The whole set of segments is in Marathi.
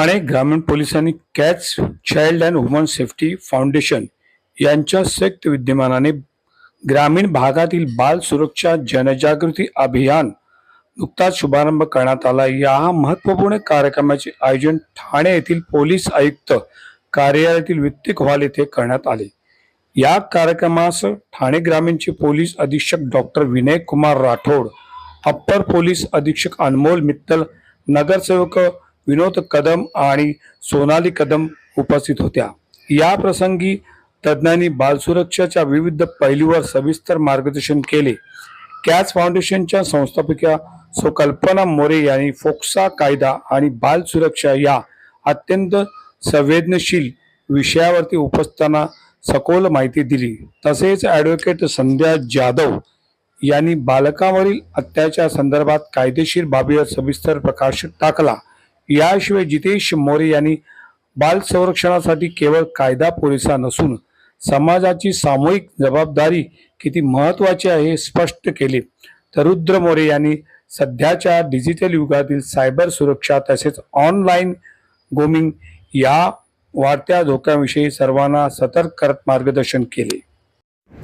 ठाणे ग्रामीण पोलिसांनी catch child and woman safety foundation यांच्या संयुक्त विद्यमानाने ग्रामीण भागातील बाल सुरक्षा जनजागृती अभियान नुकताच शुभारंभ करण्यात आला। या महत्त्वपूर्ण कार्यक्रमाचे आयोजन ठाणे येथील पोलीस आयुक्त कार्यालयातील वित्तिक हॉल येथे करण्यात आले। या कार्यक्रमास ठाणे ग्रामीणचे पोलीस अधीक्षक doctor Vinay Kumar Rathod, upper police अधीक्षक अनमोल मित्तल, नगरसेवक विनोद कदम आणि सोनाली कदम उपस्थित होत्या। या प्रसंगी तज्ञांनी बाल सुरक्षेच्या विविध पैलूंवर सविस्तर मार्गदर्शन केले। कॅच फाउंडेशनच्या संस्थापिका सौ कल्पना मोरे यांनी फोक्सा कायदा आणि बाल सुरक्षा या अत्यंत संवेदनशील विषयावरती उपस्थाना सखोल माहिती दिली। तसेच ॲडव्होकेट संध्या जाधव यांनी बालकांवरील अत्याचार संदर्भात कायदेशीर बाबीवर सविस्तर प्रकाश टाकला। याशिवाय जितेश मोरे यांनी बाल संरक्षणासाठी केवळ कायदा पुरेसा नसून समाजाची सामूहिक जबाबदारी किती महत्त्वाची आहे हे स्पष्ट केले। तर रुद्र मोरे यांनी सध्याच्या डिजिटल युगातील सायबर सुरक्षा तसेच ऑनलाईन ग्रूमिंग या वाढत्या धोक्याविषयी सर्वांना सतर्क करत मार्गदर्शन केले।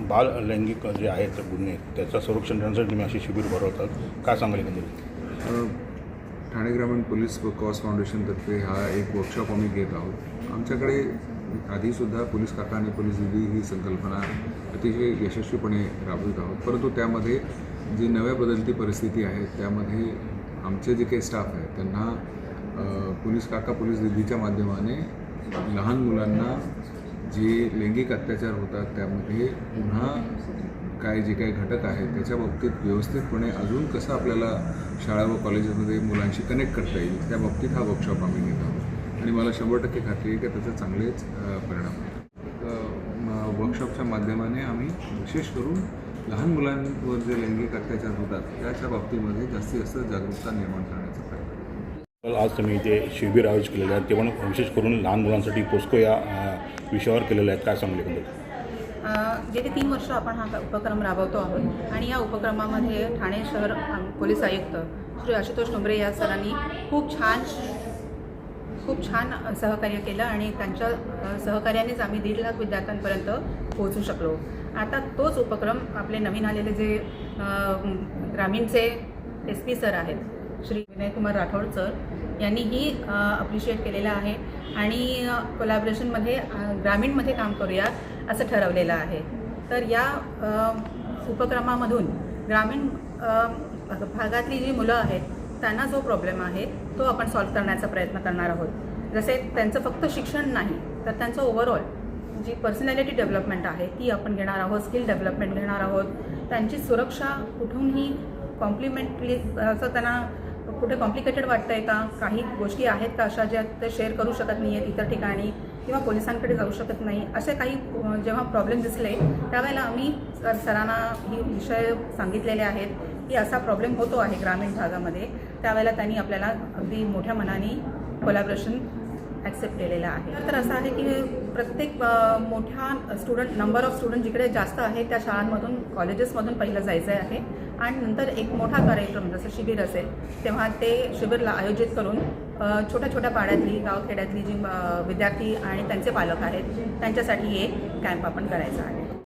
बाल लैंगिक जे आहेत गुन्हे त्याचं संरक्षण करण्यासाठी तुम्ही अशी शिबिर भरवतात, काय सांगाल एकंदरीत? ठाणे ग्रामीण पोलीस कॉज फाउंडेशनतर्फे हा एक वर्कशॉप आम्ही घेत आहोत। आमच्याकडे आधीसुद्धा पोलीस काका आणि पोलीस दिदी ही संकल्पना अतिशय यशस्वीपणे राबवित आहोत, परंतु त्यामध्ये जी नव्या बदलती परिस्थिती आहे त्यामध्ये आमचे जे काही स्टाफ आहे त्यांना पोलीस काका पोलीस दिदीच्या माध्यमाने लहान मुलांना जे लैंगिक अत्याचार होतात त्यामध्ये पुन्हा काय जे काही घटक आहेत त्याच्या बाबतीत व्यवस्थितपणे अजून कसं आपल्याला शाळा व कॉलेजेसमध्ये मुलांशी कनेक्ट करता येईल त्या बाबतीत हा वर्कशॉप आम्ही घेत आहोत आणि मला 100% खात्री आहे की त्याचे चांगलेच परिणाम होतात। वर्कशॉपच्या माध्यमाने आम्ही विशेष करून लहान मुलांवर जे लैंगिक अत्याचार होतात त्याच्या बाबतीमध्ये जास्तीत जास्त जागरूकता निर्माण करण्याचा प्रयत्न। आज तुम्ही जे शिबिर आयोजित केलेलं आहे ते पण विशेष करून लहान मुलांसाठी पोस्को या विषयावर केलेलं आहे, काय सांगले एकंदरीत? गेली 3 वर्ष आपण हा उपक्रम राबवतो आहोत आणि या उपक्रमामध्ये ठाणे शहर पोलीस आयुक्त श्री आशुतोष टोंबरे या सरांनी खूप छान सहकार्य केलं आणि त्यांच्या सहकार्यानेच आम्ही 1.5 लाख विद्यार्थ्यांपर्यंत पोहोचू शकलो। आता तोच उपक्रम आपले नवीन आलेले जे ग्रामीणचे SP सर आहेत श्री विनय कुमार राठोड सर यांनीही अप्रिशिएट केलेलं आहे आणि कोलॅबरेशनमध्ये ग्रामीणमध्ये काम करूया असं ठरवलेलं आहे। तर या उपक्रमामधून ग्रामीण भागातली जी मुलं आहेत त्यांना जो प्रॉब्लेम आहे तो आपण सॉल्व्ह करण्याचा प्रयत्न करणार आहोत। जसे त्यांचं फक्त शिक्षण नाही तर त्यांचं ओव्हरऑल जी पर्सनॅलिटी डेव्हलपमेंट आहे ती आपण घेणार आहोत, स्किल डेव्हलपमेंट घेणार आहोत। त्यांची सुरक्षा कुठूनही कॉम्प्लिमेंटली असं त्यांना कुठे कॉम्प्लिकेटेड वाटतं आहे का, काही गोष्टी आहेत का अशा ज्या ते शेअर करू शकत नाही आहेत इतर ठिकाणी किंवा पोलिसांकडे जाऊ शकत नाही, असे काही जेव्हा प्रॉब्लेम दिसले त्यावेळेला आम्ही सरांना ही विषय सांगितलेले आहेत की असा प्रॉब्लेम होतो आहे ग्रामीण भागामध्ये। त्यावेळेला त्यांनी आपल्याला अगदी मोठ्या मनाने कोलॅबरेशन ॲक्सेप्ट केलेलं आहे। तर असं आहे की प्रत्येक मोठ्या नंबर ऑफ स्टुडंट जिकडे जास्त आहे त्या शाळांमधून कॉलेजेसमधून पहिलं जायचं आहे आणि नंतर एक मोठा कार्यक्रम जसं शिबिर असेल तेव्हा ते शिबिरला आयोजित करून छोट्या पाड्यातली गावखेड्यातली जी विद्यार्थी आणि त्यांचे पालक आहेत त्यांच्यासाठी एक कॅम्प आपण करायचा आहे।